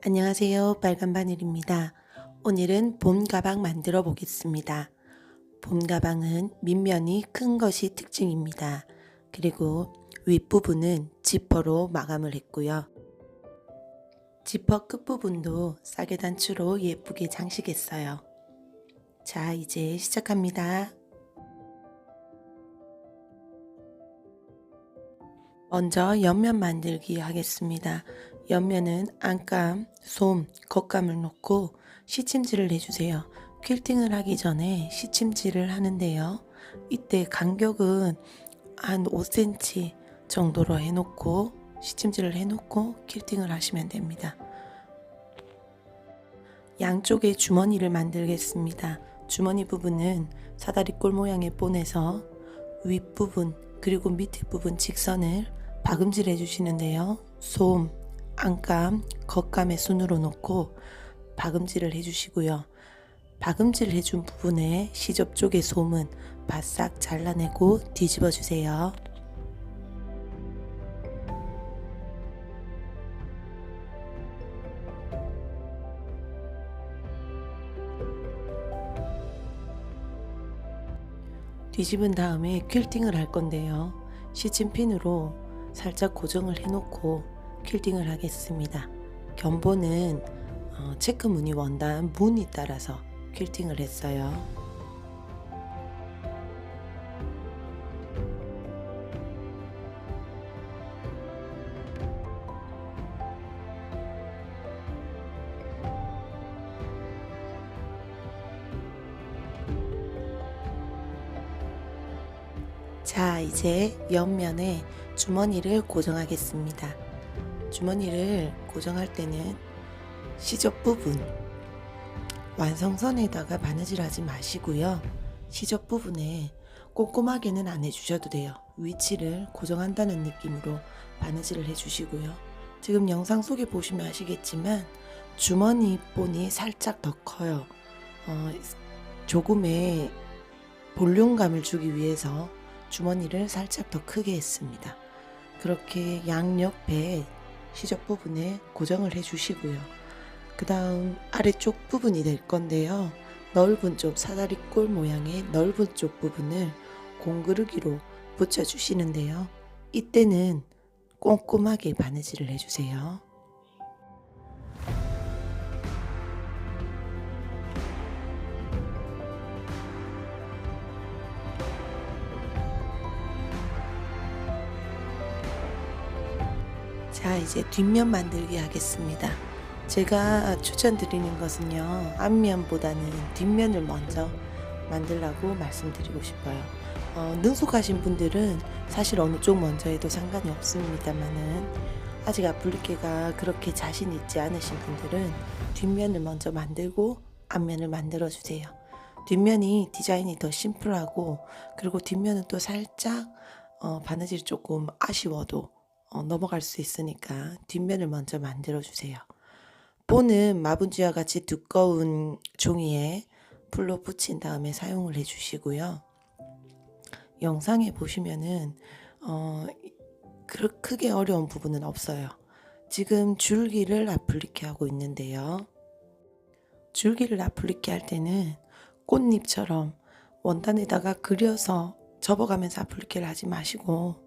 안녕하세요. 빨간바늘입니다. 오늘은 봄 가방 만들어 보겠습니다. 봄 가방은 밑면이 큰 것이 특징입니다. 그리고 윗부분은 지퍼로 마감을 했고요. 지퍼 끝부분도 싸게 단추로 예쁘게 장식했어요. 자, 이제 시작합니다. 먼저 옆면 만들기 하겠습니다. 옆면은 안감, 솜, 겉감을 놓고 시침질을 해주세요. 퀼팅을 하기 전에 시침질을 하는데요. 이때 간격은 한 5cm 정도로 해놓고 시침질을 해놓고 퀼팅을 하시면 됩니다. 양쪽에 주머니를 만들겠습니다. 주머니 부분은 사다리꼴 모양의 본에서 윗부분 그리고 밑에 부분 직선을 박음질 해주시는데요. 솜, 안감, 겉감의 순으로 놓고 박음질을 해주시고요. 박음질 해준 부분에 시접 쪽의 솜은 바싹 잘라내고 뒤집어 주세요. 뒤집은 다음에 퀼팅을 할 건데요. 시침핀으로 살짝 고정을 해놓고 퀼팅을 하겠습니다. 견본은 체크 무늬 원단 무늬 따라서 퀼팅을 했어요. 자, 이제 옆면에 주머니를 고정하겠습니다. 주머니를 고정할 때는 시접 부분 완성선에다가 바느질 하지 마시고요. 시접 부분에 꼼꼼하게는 안 해주셔도 돼요. 위치를 고정한다는 느낌으로 바느질을 해주시고요. 지금 영상 속에 보시면 아시겠지만 주머니 본이 살짝 더 커요. 조금의 볼륨감을 주기 위해서 주머니를 살짝 더 크게 했습니다. 그렇게 양옆에 시접 부분에 고정을 해주시고요. 그 다음 아래쪽 부분이 될 건데요. 넓은 쪽 사다리꼴 모양의 넓은 쪽 부분을 공그르기로 붙여주시는데요. 이때는 꼼꼼하게 바느질을 해주세요. 자, 이제 뒷면 만들기 하겠습니다. 제가 추천드리는 것은요, 앞면보다는 뒷면을 먼저 만들라고 말씀드리고 싶어요. 능숙하신 분들은 사실 어느 쪽 먼저 해도 상관이 없습니다만은 아직 아플리케가 그렇게 자신 있지 않으신 분들은 뒷면을 먼저 만들고 앞면을 만들어 주세요. 뒷면이 디자인이 더 심플하고, 그리고 뒷면은 또 살짝 바느질이 조금 아쉬워도 넘어갈 수 있으니까 뒷면을 먼저 만들어 주세요. 본은 마분지와 같이 두꺼운 종이에 풀로 붙인 다음에 사용을 해 주시고요. 영상에 보시면은 크게 어려운 부분은 없어요. 지금 줄기를 아플리케 하고 있는데요. 줄기를 아플리케 할 때는 꽃잎처럼 원단에다가 그려서 접어가면서 아플리케를 하지 마시고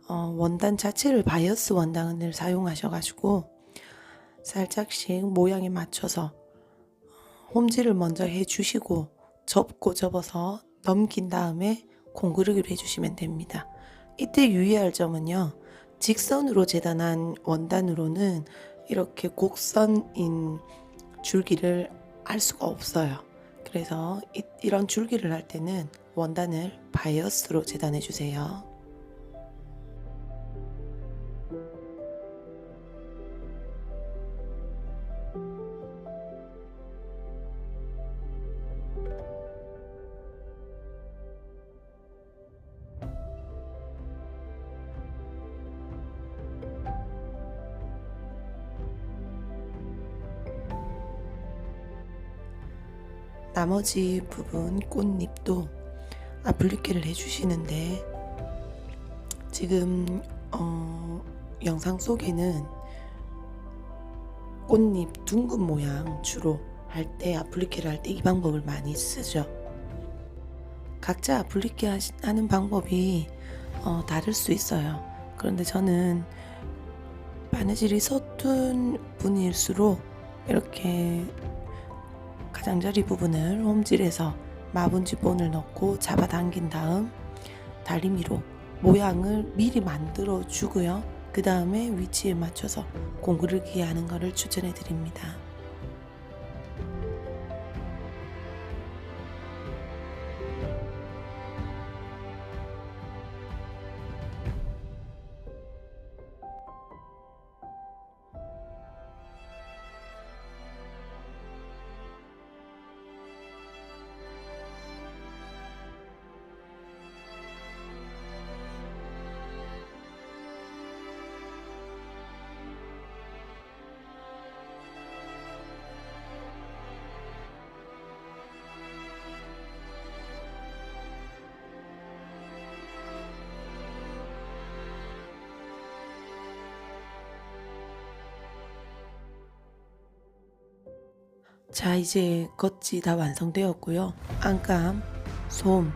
원단 자체를 바이어스 원단을 사용하셔가지고 살짝씩 모양에 맞춰서 홈질을 먼저 해주시고 접고 접어서 넘긴 다음에 공그르기로 해주시면 됩니다. 이때 유의할 점은요, 직선으로 재단한 원단으로는 이렇게 곡선인 줄기를 할 수가 없어요. 그래서 이런 줄기를 할 때는 원단을 바이어스로 재단해 주세요. 나머지 부분 꽃잎도 아플리케를 해주시는데 지금 영상 속에는 꽃잎 둥근 모양 주로 할 때 아플리케를 할 때 이 방법을 많이 쓰죠. 각자 아플리케 하는 방법이 다를 수 있어요. 그런데 저는 바느질이 서툰 분일수록 이렇게 가장자리 부분을 홈질해서 마분지 본을 넣고 잡아당긴 다음 다리미로 모양을 미리 만들어 주고요. 그 다음에 위치에 맞춰서 공구르기 하는 것을 추천해 드립니다. 자, 이제 겉이 다 완성되었고요. 안감, 솜,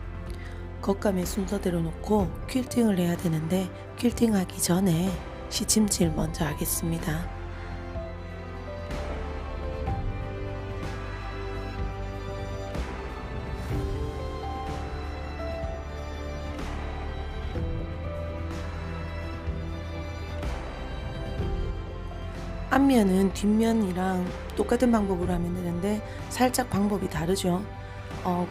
겉감의 순서대로 놓고 퀼팅을 해야 되는데 퀼팅 하기 전에 시침질 먼저 하겠습니다. 앞면은 뒷면이랑 똑같은 방법으로 하면 되는데 살짝 방법이 다르죠.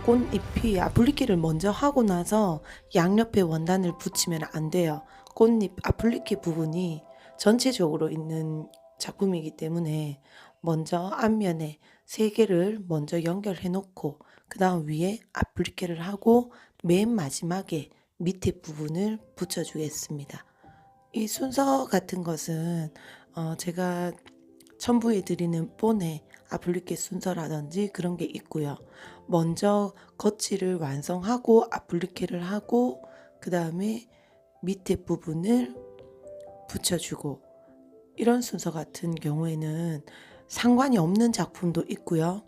꽃잎이 아플리케를 먼저 하고 나서 양옆에 원단을 붙이면 안 돼요. 꽃잎 아플리케 부분이 전체적으로 있는 작품이기 때문에 먼저 앞면에 3개를 먼저 연결해 놓고 그 다음 위에 아플리케를 하고 맨 마지막에 밑에 부분을 붙여 주겠습니다. 이 순서 같은 것은 제가 첨부해 드리는 본에 아플리케 순서라든지 그런 게 있고요. 먼저 겉칠을 완성하고 아플리케를 하고 그 다음에 밑에 부분을 붙여주고 이런 순서 같은 경우에는 상관이 없는 작품도 있고요.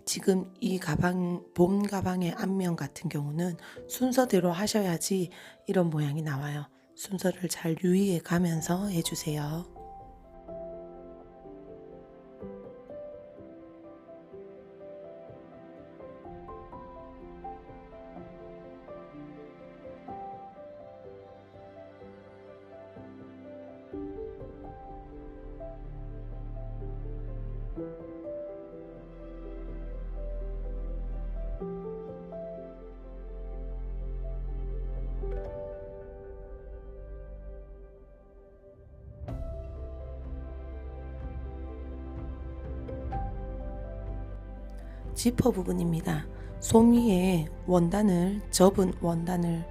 지금 이 가방, 봄 가방의 앞면 같은 경우는 순서대로 하셔야지 이런 모양이 나와요. 순서를 잘 유의해 가면서 해주세요. 지퍼 부분입니다. 솜 위에 원단을 접은 원단을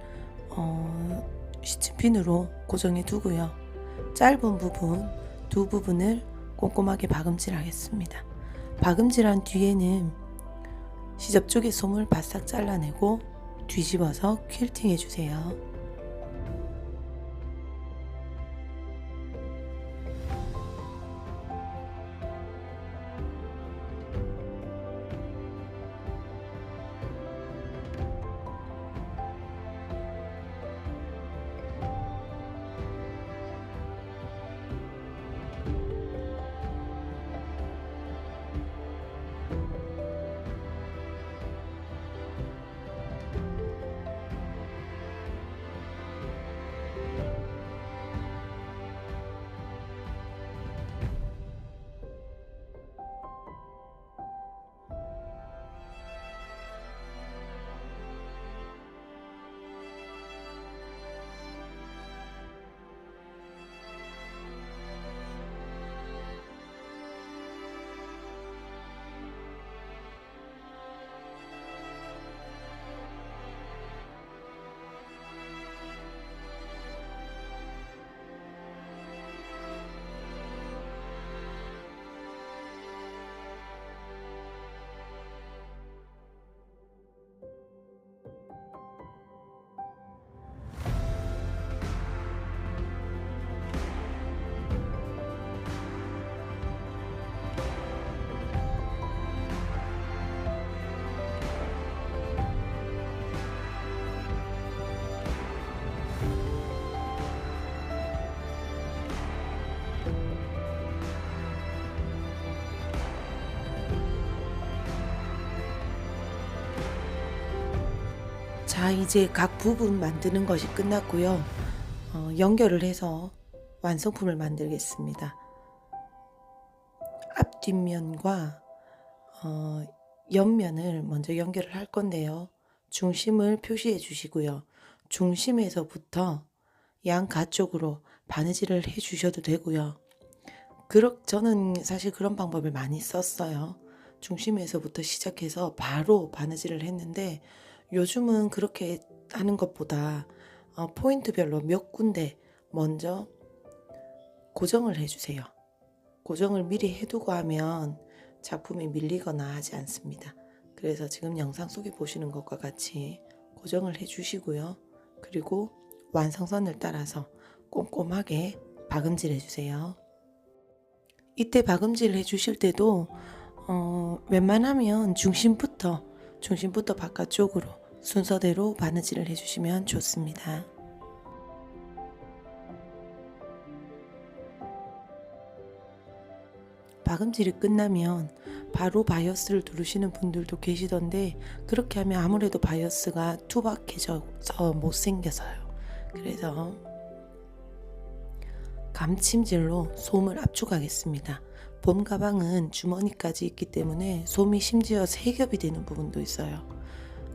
시침핀으로 고정해 두고요. 짧은 부분 두 부분을 꼼꼼하게 박음질 하겠습니다. 박음질한 뒤에는 시접 쪽의 솜을 바싹 잘라내고 뒤집어서 퀼팅 해주세요. 자, 이제 각 부분 만드는 것이 끝났고요. 연결을 해서 완성품을 만들겠습니다. 앞뒷면과 옆면을 먼저 연결을 할 건데요. 중심을 표시해 주시고요. 중심에서부터 양가 쪽으로 바느질을 해 주셔도 되고요. 저는 사실 그런 방법을 많이 썼어요. 중심에서부터 시작해서 바로 바느질을 했는데, 요즘은 그렇게 하는 것보다 포인트별로 몇 군데 먼저 고정을 해주세요. 고정을 미리 해두고 하면 작품이 밀리거나 하지 않습니다. 그래서 지금 영상 속에 보시는 것과 같이 고정을 해주시고요. 그리고 완성선을 따라서 꼼꼼하게 박음질 해주세요. 이때 박음질 해주실 때도 웬만하면 중심부터 바깥쪽으로 순서대로 바느질을 해주시면 좋습니다. 박음질이 끝나면 바로 바이어스를 누르시는 분들도 계시던데, 그렇게 하면 아무래도 바이어스가 투박해져서 못생겨서요. 그래서 감침질로 솜을 압축하겠습니다. 봄 가방은 주머니까지 있기 때문에 솜이 심지어 3겹이 되는 부분도 있어요.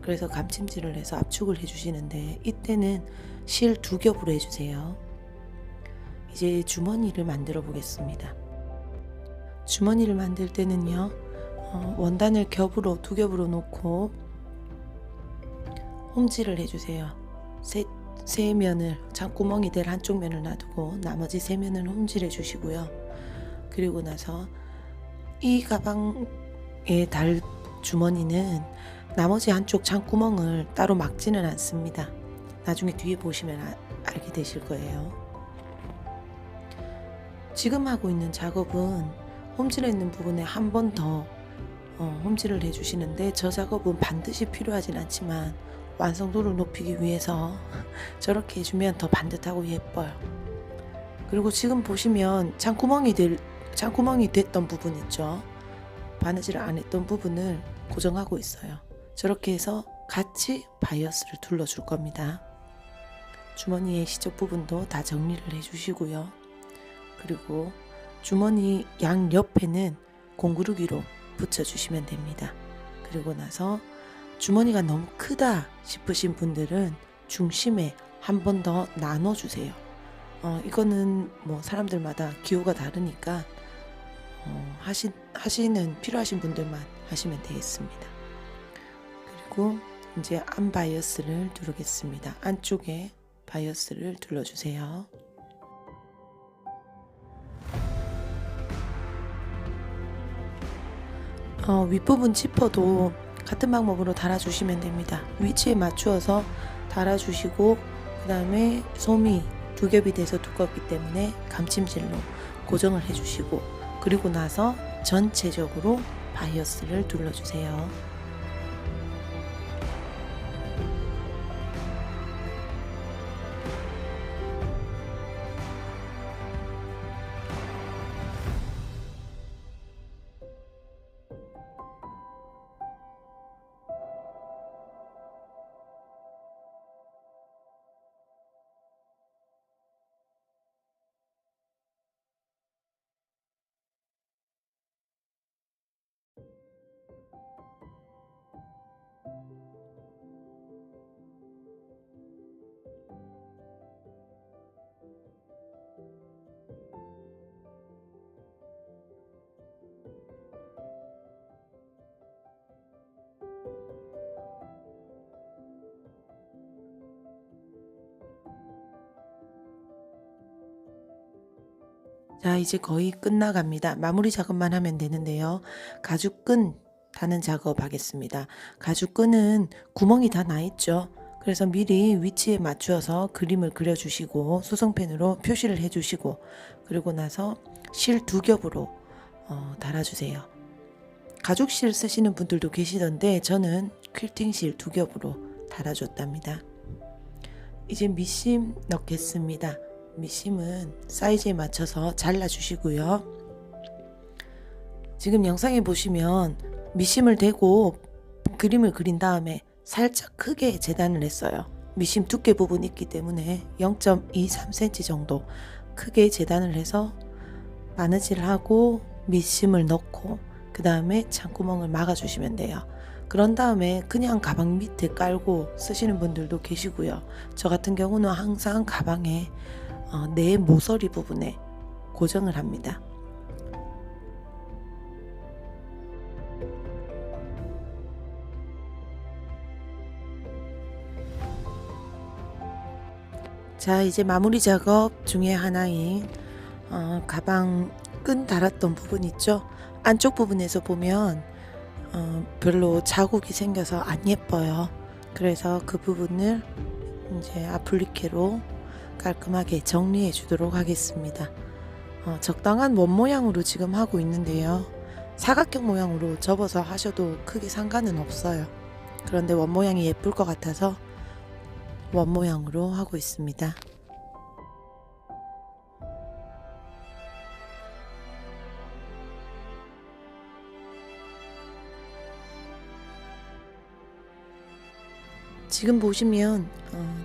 그래서 감침질을 해서 압축을 해주시는데, 이때는 실 2겹으로 해주세요. 이제 주머니를 만들어 보겠습니다. 주머니를 만들 때는요, 원단을 2겹으로 놓고 홈질을 해주세요. 세 면을, 장구멍이 될 한쪽 면을 놔두고 나머지 3면을 홈질해 주시고요. 그리고 나서 이 가방에 달 주머니는 나머지 한쪽 장구멍을 따로 막지는 않습니다. 나중에 뒤에 보시면 알게 되실 거예요. 지금 하고 있는 작업은 홈질했는 부분에 한 번 더 홈질을 해주시는데, 저 작업은 반드시 필요하진 않지만 완성도를 높이기 위해서 저렇게 해주면 더 반듯하고 예뻐요. 그리고 지금 보시면 장구멍이 됐던 부분 있죠. 바느질을 안 했던 부분을 고정하고 있어요. 저렇게 해서 같이 바이어스를 둘러줄 겁니다. 주머니의 시접 부분도 다 정리를 해주시고요. 그리고 주머니 양 옆에는 공구르기로 붙여주시면 됩니다. 그리고 나서 주머니가 너무 크다 싶으신 분들은 중심에 한 번 더 나눠주세요. 이거는 뭐 사람들마다 기호가 다르니까 필요하신 분들만 하시면 되겠습니다. 그리고 이제 안 바이어스를 누르겠습니다. 안쪽에 바이어스를 둘러주세요. 윗부분 지퍼도 같은 방법으로 달아주시면 됩니다. 위치에 맞추어서 달아주시고, 그 다음에 솜이 2겹이 돼서 두껍기 때문에 감침질로 고정을 해주시고, 그리고 나서 전체적으로 바이어스를 둘러주세요. 자, 이제 거의 끝나갑니다. 마무리 작업만 하면 되는데요. 가죽끈 다는 작업 하겠습니다. 가죽끈은 구멍이 다 나 있죠. 그래서 미리 위치에 맞추어서 그림을 그려주시고 수성펜으로 표시를 해주시고, 그리고 나서 실 2겹으로 달아주세요. 가죽실 쓰시는 분들도 계시던데, 저는 퀼팅실 2겹으로 달아줬답니다. 이제 밑심 넣겠습니다. 밑심은 사이즈에 맞춰서 잘라주시고요. 지금 영상에 보시면 밑심을 대고 그림을 그린 다음에 살짝 크게 재단을 했어요. 미심 두께 부분이 있기 때문에 0.23cm 정도 크게 재단을 해서 바느질을 하고 밑심을 넣고 그 다음에 창구멍을 막아주시면 돼요. 그런 다음에 그냥 가방 밑에 깔고 쓰시는 분들도 계시고요. 저 같은 경우는 항상 가방에 내 모서리 부분에 고정을 합니다. 자, 이제 마무리 작업 중에 하나인 가방 끈 달았던 부분 있죠? 안쪽 부분에서 보면 별로 자국이 생겨서 안 예뻐요. 그래서 그 부분을 이제 아플리케로 깔끔하게 정리해 주도록 하겠습니다. 적당한 원 모양으로 지금 하고 있는데요. 사각형 모양으로 접어서 하셔도 크게 상관은 없어요. 그런데 원 모양이 예쁠 것 같아서 원 모양으로 하고 있습니다. 지금 보시면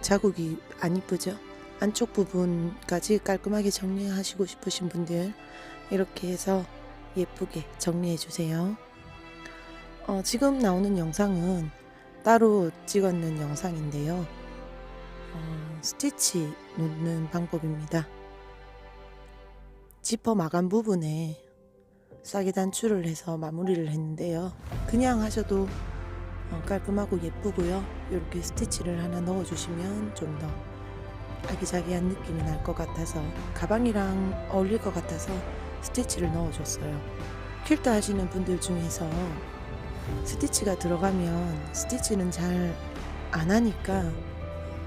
자국이 안 이쁘죠? 안쪽 부분까지 깔끔하게 정리하시고 싶으신 분들 이렇게 해서 예쁘게 정리해 주세요. 지금 나오는 영상은 따로 찍었는 영상인데요. 스티치 놓는 방법입니다. 지퍼 마감 부분에 싸게 단추를 해서 마무리를 했는데요. 그냥 하셔도 깔끔하고 예쁘고요. 이렇게 스티치를 하나 넣어주시면 좀 더 아기자기한 느낌이 날 것 같아서 가방이랑 어울릴 것 같아서 스티치를 넣어줬어요. 퀼트 하시는 분들 중에서 스티치가 들어가면 스티치는 잘 안 하니까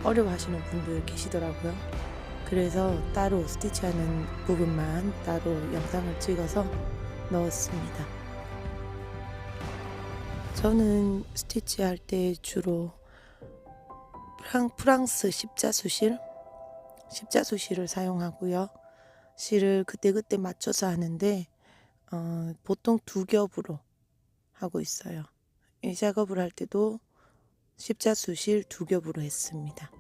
어려워하시는 분들 계시더라고요. 그래서 따로 스티치하는 부분만 따로 영상을 찍어서 넣었습니다. 저는 스티치할 때 주로 프랑스 십자수실을 사용하고요. 실을 그때그때 맞춰서 하는데 보통 두 겹으로 하고 있어요. 이 작업을 할 때도 십자수실 두 겹으로 했습니다.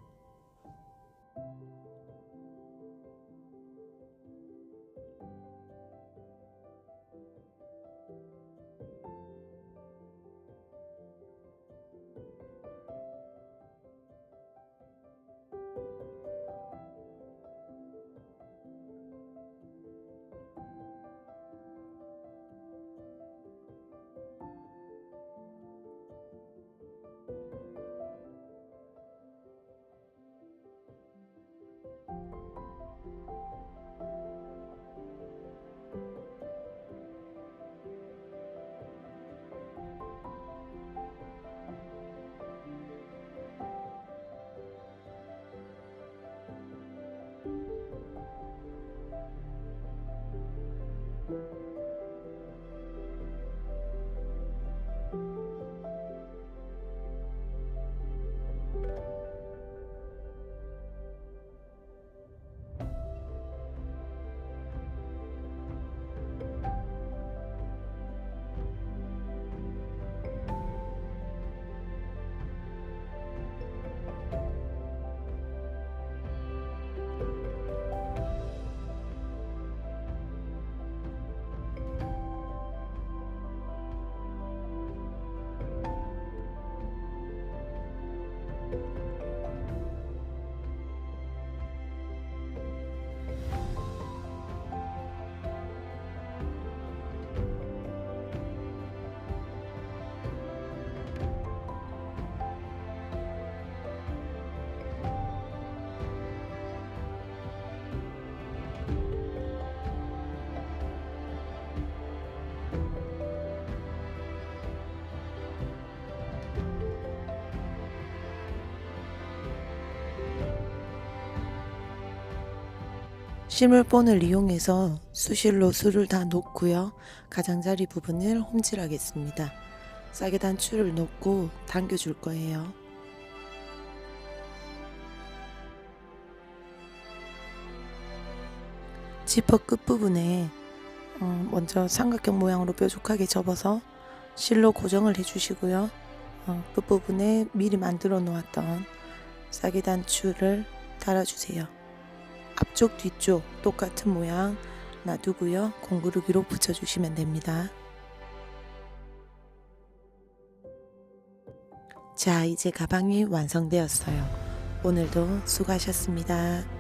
실물본을 이용해서 수실로 술을 다 놓고요. 가장자리 부분을 홈질하겠습니다. 싸게 단추를 놓고 당겨줄 거예요. 지퍼 끝부분에 먼저 삼각형 모양으로 뾰족하게 접어서 실로 고정을 해주시고요. 끝부분에 미리 만들어 놓았던 싸게 단추를 달아주세요. 앞쪽 뒤쪽 똑같은 모양 놔두고요. 공구르기로 붙여주시면 됩니다. 자, 이제 가방이 완성되었어요. 오늘도 수고하셨습니다.